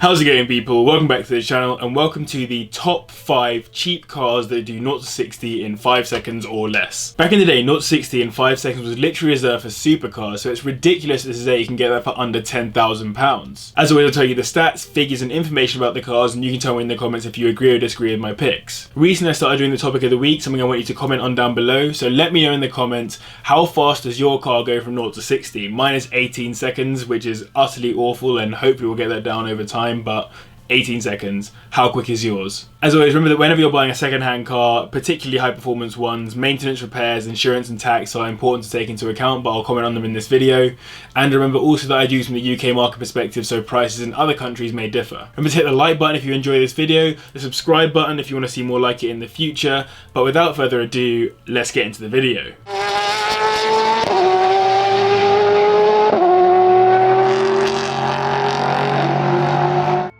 How's it going, people? Welcome back to the channel and welcome to the top 5 cheap cars that do 0 to 60 in 5 seconds or less. Back in the day, 0 to 60 in 5 seconds was literally reserved for supercars, so it's ridiculous that today you can get that for under £10,000. As always, I'll tell you the stats, figures and information about the cars, and you can tell me in the comments if you agree or disagree with my picks. Recently I started doing the topic of the week, something I want you to comment on down below, so let me know in the comments, how fast does your car go from 0 to 60? Mine is 18 seconds, which is utterly awful, and hopefully we'll get that down over time. But 18 seconds, how quick is yours? As always, remember that whenever you're buying a second-hand car, particularly high-performance ones, maintenance, repairs, insurance and tax are important to take into account, but I'll comment on them in this video. And remember also that I do from the UK market perspective, so prices in other countries may differ. Remember to hit the like button if you enjoy this video, the subscribe button if you want to see more like it in the future, but without further ado, let's get into the video.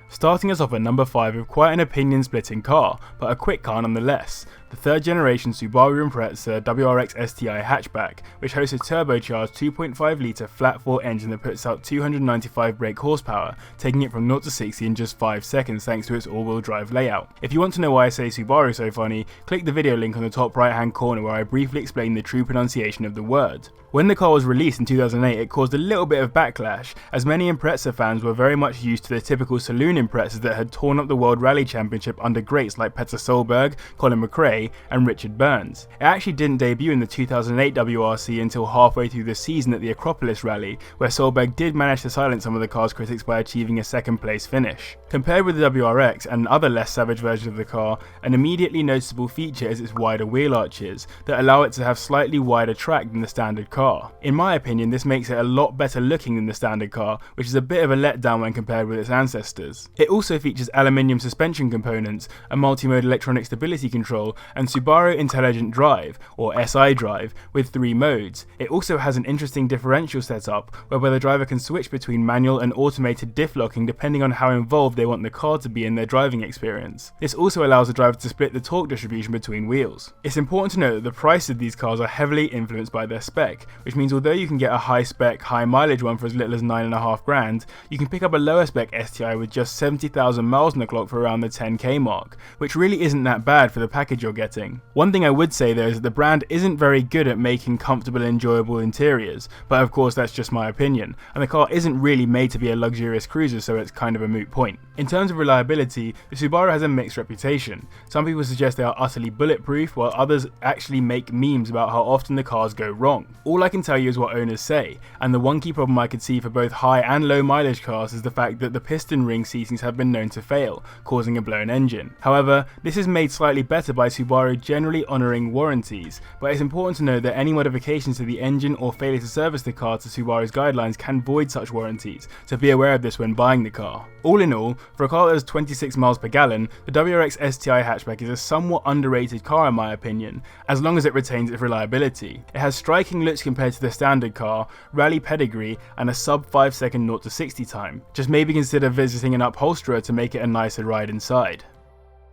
Starting us off at number 5 with quite an opinion-splitting car, but a quick car nonetheless. The third generation Subaru Impreza WRX STI hatchback, which hosts a turbocharged 2.5 litre flat-4 engine that puts out 295 brake horsepower, taking it from 0 to 60 in just 5 seconds thanks to its all-wheel drive layout. If you want to know why I say Subaru so funny, click the video link on the top right hand corner where I briefly explain the true pronunciation of the word. When the car was released in 2008, it caused a little bit of backlash, as many Impreza fans were very much used to the typical saloon Imprezas that had torn up the World Rally Championship under greats like Petter Solberg, Colin McRae, and Richard Burns. It actually didn't debut in the 2008 WRC until halfway through the season at the Acropolis Rally, where Solberg did manage to silence some of the car's critics by achieving a second place finish. Compared with the WRX and other less savage versions of the car, an immediately noticeable feature is its wider wheel arches that allow it to have slightly wider track than the standard car. In my opinion, this makes it a lot better looking than the standard car, which is a bit of a letdown when compared with its ancestors. It also features aluminium suspension components, a multi-mode electronic stability control, and Subaru Intelligent Drive, or SI Drive, with 3 modes. It also has an interesting differential setup, whereby the driver can switch between manual and automated diff locking depending on how involved they want the car to be in their driving experience. This also allows the driver to split the torque distribution between wheels. It's important to note that the price of these cars are heavily influenced by their spec, which means although you can get a high spec, high mileage one for as little as $9.5 grand, you can pick up a lower spec STI with just 70,000 miles on the clock for around the 10k mark, which really isn't that bad for the package you're getting. One thing I would say though is that the brand isn't very good at making comfortable and enjoyable interiors, but of course that's just my opinion, and the car isn't really made to be a luxurious cruiser, so it's kind of a moot point. In terms of reliability, the Subaru has a mixed reputation. Some people suggest they are utterly bulletproof, while others actually make memes about how often the cars go wrong. All I can tell you is what owners say, and the one key problem I could see for both high and low mileage cars is the fact that the piston ring seatings have been known to fail, causing a blown engine. However, this is made slightly better by Subaru generally honouring warranties, but it's important to note that any modifications to the engine or failure to service the car to Subaru's guidelines can void such warranties, so be aware of this when buying the car. All in all, for a car that has 26 miles per gallon, the WRX STI hatchback is a somewhat underrated car in my opinion, as long as it retains its reliability. It has striking looks compared to the standard car, rally pedigree, and a sub 5 second 0 to 60 time. Just maybe consider visiting an upholsterer to make it a nicer ride inside.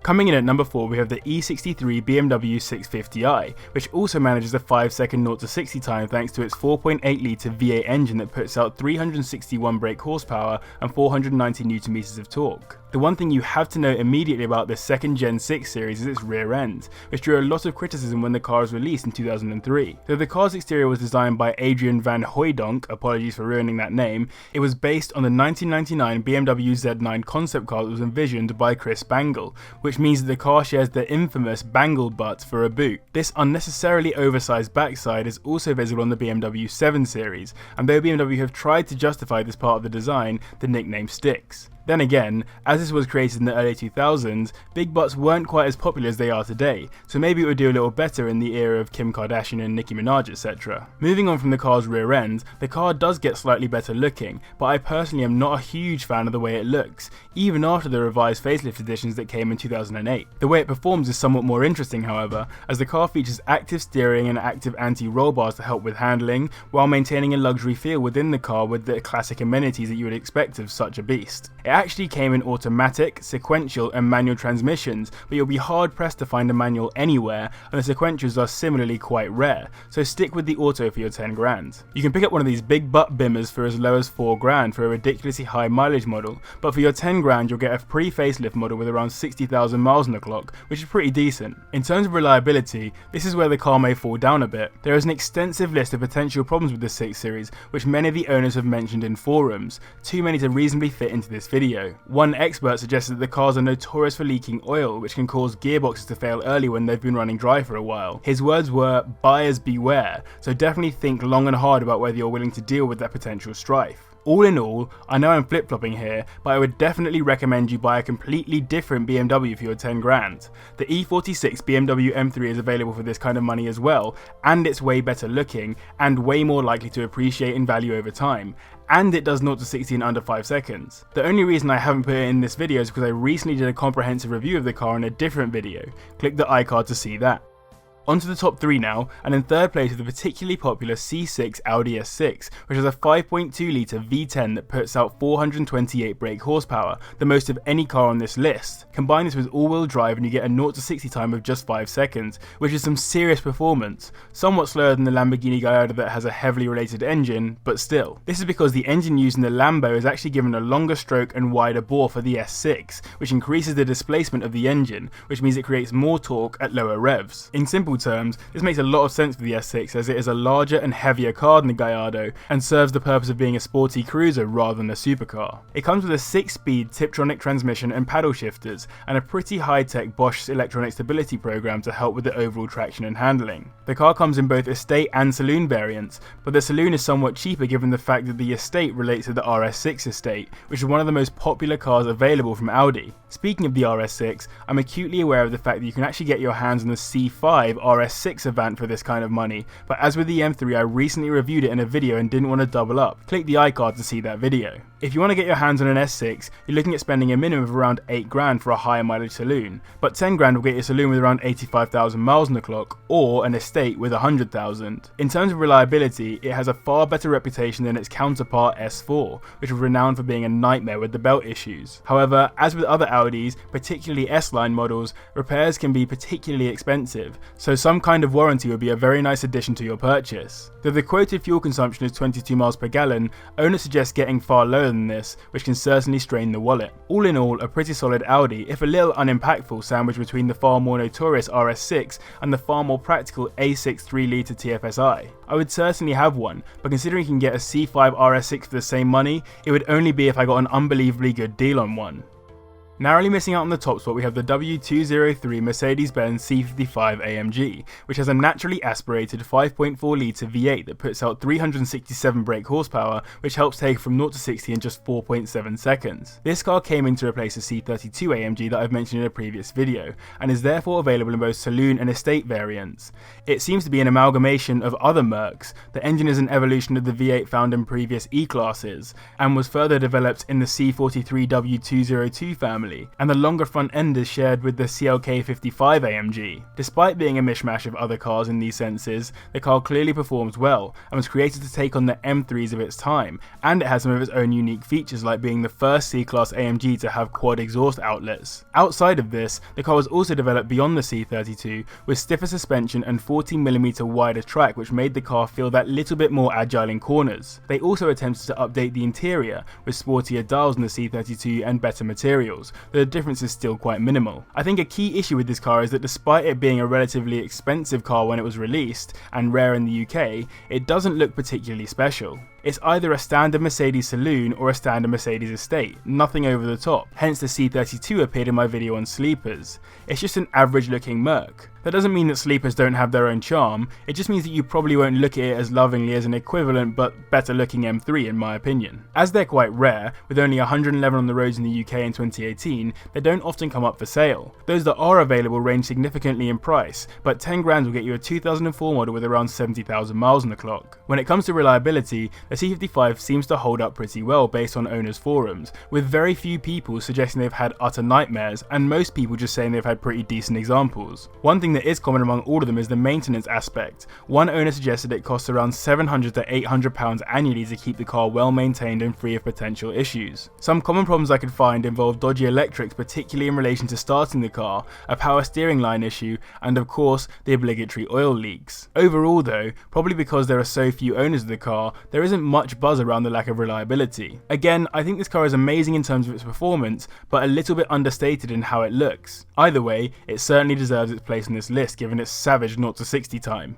Coming in at number 4 we have the E63 BMW 650i, which also manages a 5 second 0 to 60 time thanks to its 4.8 litre V8 engine that puts out 361 brake horsepower and 490 Nm of torque. The one thing you have to note immediately about this second Gen 6 series is its rear end, which drew a lot of criticism when the car was released in 2003. Though the car's exterior was designed by Adrian van Hooijdonk, apologies for ruining that name, it was based on the 1999 BMW Z9 concept car that was envisioned by Chris Bangle, which means that the car shares the infamous Bangle butt for a boot. This unnecessarily oversized backside is also visible on the BMW 7 series, and though BMW have tried to justify this part of the design, the nickname sticks. Then again, as this was created in the early 2000s, big butts weren't quite as popular as they are today, so maybe it would do a little better in the era of Kim Kardashian and Nicki Minaj etc. Moving on from the car's rear end, the car does get slightly better looking, but I personally am not a huge fan of the way it looks, even after the revised facelift editions that came in 2008. The way it performs is somewhat more interesting however, as the car features active steering and active anti-roll bars to help with handling, while maintaining a luxury feel within the car with the classic amenities that you would expect of such a beast. It actually came in automatic, sequential and manual transmissions, but you'll be hard pressed to find a manual anywhere, and the sequentials are similarly quite rare, so stick with the auto for your 10 grand. You can pick up one of these big butt bimmers for as low as 4 grand for a ridiculously high mileage model, but for your 10 grand you'll get a pre-facelift model with around 60,000 miles on the clock, which is pretty decent. In terms of reliability, this is where the car may fall down a bit. There is an extensive list of potential problems with the 6 Series, which many of the owners have mentioned in forums, too many to reasonably fit into this video. One expert suggested that the cars are notorious for leaking oil, which can cause gearboxes to fail early when they've been running dry for a while. His words were, "Buyers beware," so definitely think long and hard about whether you're willing to deal with that potential strife. All in all, I know I'm flip-flopping here, but I would definitely recommend you buy a completely different BMW for your 10 grand. The E46 BMW M3 is available for this kind of money as well, and it's way better looking, and way more likely to appreciate in value over time, and it does 0 to 60 in under 5 seconds. The only reason I haven't put it in this video is because I recently did a comprehensive review of the car in a different video. Click the iCard to see that. On to the top 3 now, and in third place is the particularly popular C6 Audi S6, which has a 5.2 litre V10 that puts out 428 brake horsepower, the most of any car on this list. Combine this with all-wheel drive and you get a 0 to 60 time of just 5 seconds, which is some serious performance. Somewhat slower than the Lamborghini Gallardo that has a heavily related engine, but still. This is because the engine used in the Lambo is actually given a longer stroke and wider bore for the S6, which increases the displacement of the engine, which means it creates more torque at lower revs. In simple terms, this makes a lot of sense for the S6 as it is a larger and heavier car than the Gallardo and serves the purpose of being a sporty cruiser rather than a supercar. It comes with a 6-speed Tiptronic transmission and paddle shifters and a pretty high-tech Bosch electronic stability program to help with the overall traction and handling. The car comes in both estate and saloon variants, but the saloon is somewhat cheaper given the fact that the estate relates to the RS6 estate, which is one of the most popular cars available from Audi. Speaking of the RS6, I'm acutely aware of the fact that you can actually get your hands on the C5 RS6 Avant for this kind of money, but as with the M3 I recently reviewed it in a video and didn't want to double up. Click the iCard to see that video. If you want to get your hands on an S6, you're looking at spending a minimum of around 8 grand for a higher mileage saloon, but 10 grand will get you a saloon with around 85,000 miles on the clock, or an estate with 100,000. In terms of reliability, it has a far better reputation than its counterpart S4, which was renowned for being a nightmare with the belt issues. However, as with other Audis, particularly S-line models, repairs can be particularly expensive, so some kind of warranty would be a very nice addition to your purchase. Though the quoted fuel consumption is 22 miles per gallon, owners suggest getting far lower than this, which can certainly strain the wallet. All in all, a pretty solid Audi, if a little unimpactful, sandwiched between the far more notorious RS6 and the far more practical A6 3-litre TFSI. I would certainly have one, but considering you can get a C5 RS6 for the same money, it would only be if I got an unbelievably good deal on one. Narrowly missing out on the top spot we have the W203 Mercedes-Benz C55 AMG, which has a naturally aspirated 5.4 litre V8 that puts out 367 brake horsepower, which helps take from 0 to 60 in just 4.7 seconds. This car came in to replace the C32 AMG that I've mentioned in a previous video, and is therefore available in both saloon and estate variants. It seems to be an amalgamation of other Mercs. The engine is an evolution of the V8 found in previous E-classes, and was further developed in the C43 W202 family, and the longer front end is shared with the C55 AMG. Despite being a mishmash of other cars in these senses, the car clearly performs well and was created to take on the M3s of its time, and it has some of its own unique features like being the first C-Class AMG to have quad exhaust outlets. Outside of this, the car was also developed beyond the C32 with stiffer suspension and 14mm wider track, which made the car feel that little bit more agile in corners. They also attempted to update the interior with sportier dials in the C32 and better materials, though the difference is still quite minimal. I think a key issue with this car is that despite it being a relatively expensive car when it was released, and rare in the UK, it doesn't look particularly special. It's either a standard Mercedes saloon or a standard Mercedes estate, nothing over the top, hence the C32 appeared in my video on sleepers. It's just an average looking Merc. That doesn't mean that sleepers don't have their own charm, it just means that you probably won't look at it as lovingly as an equivalent but better looking M3 in my opinion. As they're quite rare, with only 111 on the roads in the UK in 2018, they don't often come up for sale. Those that are available range significantly in price, but 10 grand will get you a 2004 model with around 70,000 miles on the clock. When it comes to reliability, the C55 seems to hold up pretty well based on owners' forums, with very few people suggesting they've had utter nightmares and most people just saying they've had pretty decent examples. One thing that is common among all of them is the maintenance aspect. One owner suggested it costs around £700 to £800 annually to keep the car well maintained and free of potential issues. Some common problems I could find involve dodgy electrics, particularly in relation to starting the car, a power steering line issue, and of course the obligatory oil leaks. Overall though, probably because there are so few owners of the car, there isn't much buzz around the lack of reliability. Again, I think this car is amazing in terms of its performance, but a little bit understated in how it looks. Either way, it certainly deserves its place on this list given its savage 0 to 60 time.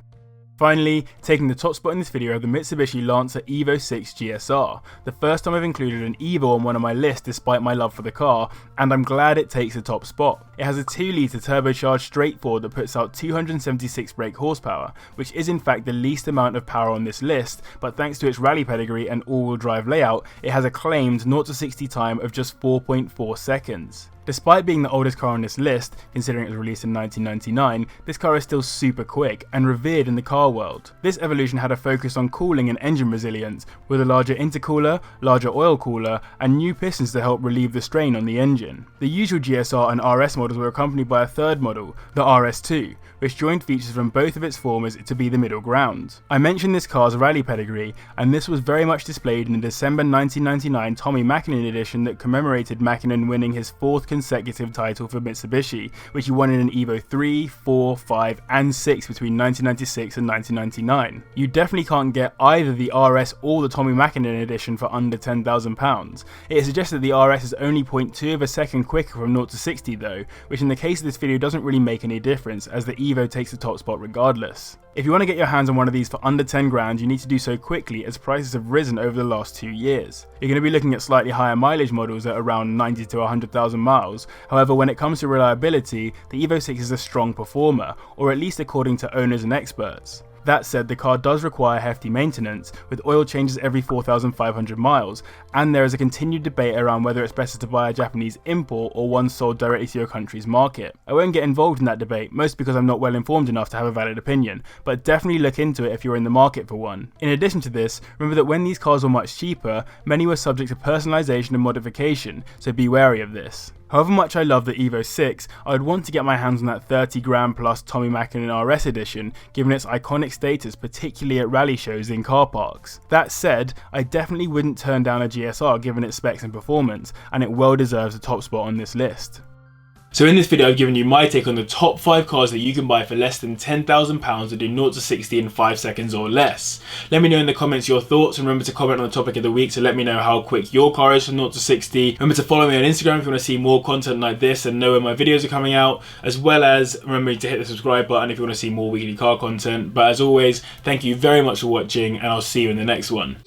Finally, taking the top spot in this video are the Mitsubishi Lancer Evo 6 GSR, the first time I've included an Evo on one of my lists despite my love for the car, and I'm glad it takes the top spot. It has a 2-litre turbocharged straight four that puts out 276 brake horsepower, which is in fact the least amount of power on this list, but thanks to its rally pedigree and all-wheel drive layout, it has a claimed 0 to 60 time of just 4.4 seconds. Despite being the oldest car on this list, considering it was released in 1999, this car is still super quick and revered in the car world. This evolution had a focus on cooling and engine resilience, with a larger intercooler, larger oil cooler, and new pistons to help relieve the strain on the engine. The usual GSR and RS models were accompanied by a third model, the RS2, which joined features from both of its formers to be the middle ground. I mentioned this car's rally pedigree, and this was very much displayed in the December 1999 Tommy Mäkinen edition that commemorated Mäkinen winning his 4th consecutive title for Mitsubishi, which he won in an Evo 3, 4, 5 and 6 between 1996 and 1999. You definitely can't get either the RS or the Tommy Mäkinen edition for under £10,000. It is suggested that the RS is only 0.2 of a second quicker from 0 to 60 though, which in the case of this video doesn't really make any difference as the Evo takes the top spot regardless. If you want to get your hands on one of these for under 10 grand, you need to do so quickly as prices have risen over the last 2 years. You're going to be looking at slightly higher mileage models at around 90 to 100,000 miles. However, when it comes to reliability, the Evo 6 is a strong performer, or at least according to owners and experts. That said, the car does require hefty maintenance, with oil changes every 4,500 miles, and there is a continued debate around whether it's better to buy a Japanese import or one sold directly to your country's market. I won't get involved in that debate, mostly because I'm not well informed enough to have a valid opinion, but definitely look into it if you're in the market for one. In addition to this, remember that when these cars were much cheaper, many were subject to personalisation and modification, so be wary of this. However much I love the Evo 6, I would want to get my hands on that 30 grand plus Tommy Mäkinen RS edition, given its iconic status, particularly at rally shows in car parks. That said, I definitely wouldn't turn down a GSR given its specs and performance, and it well deserves a top spot on this list. So in this video I've given you my take on the top 5 cars that you can buy for less than £10,000 that do 0 to 60 in 5 seconds or less. Let me know in the comments your thoughts, and remember to comment on the topic of the week to let me know how quick your car is from 0 to 60. Remember to follow me on Instagram if you want to see more content like this and know when my videos are coming out, as well as remember to hit the subscribe button if you want to see more weekly car content. But as always, thank you very much for watching, and I'll see you in the next one.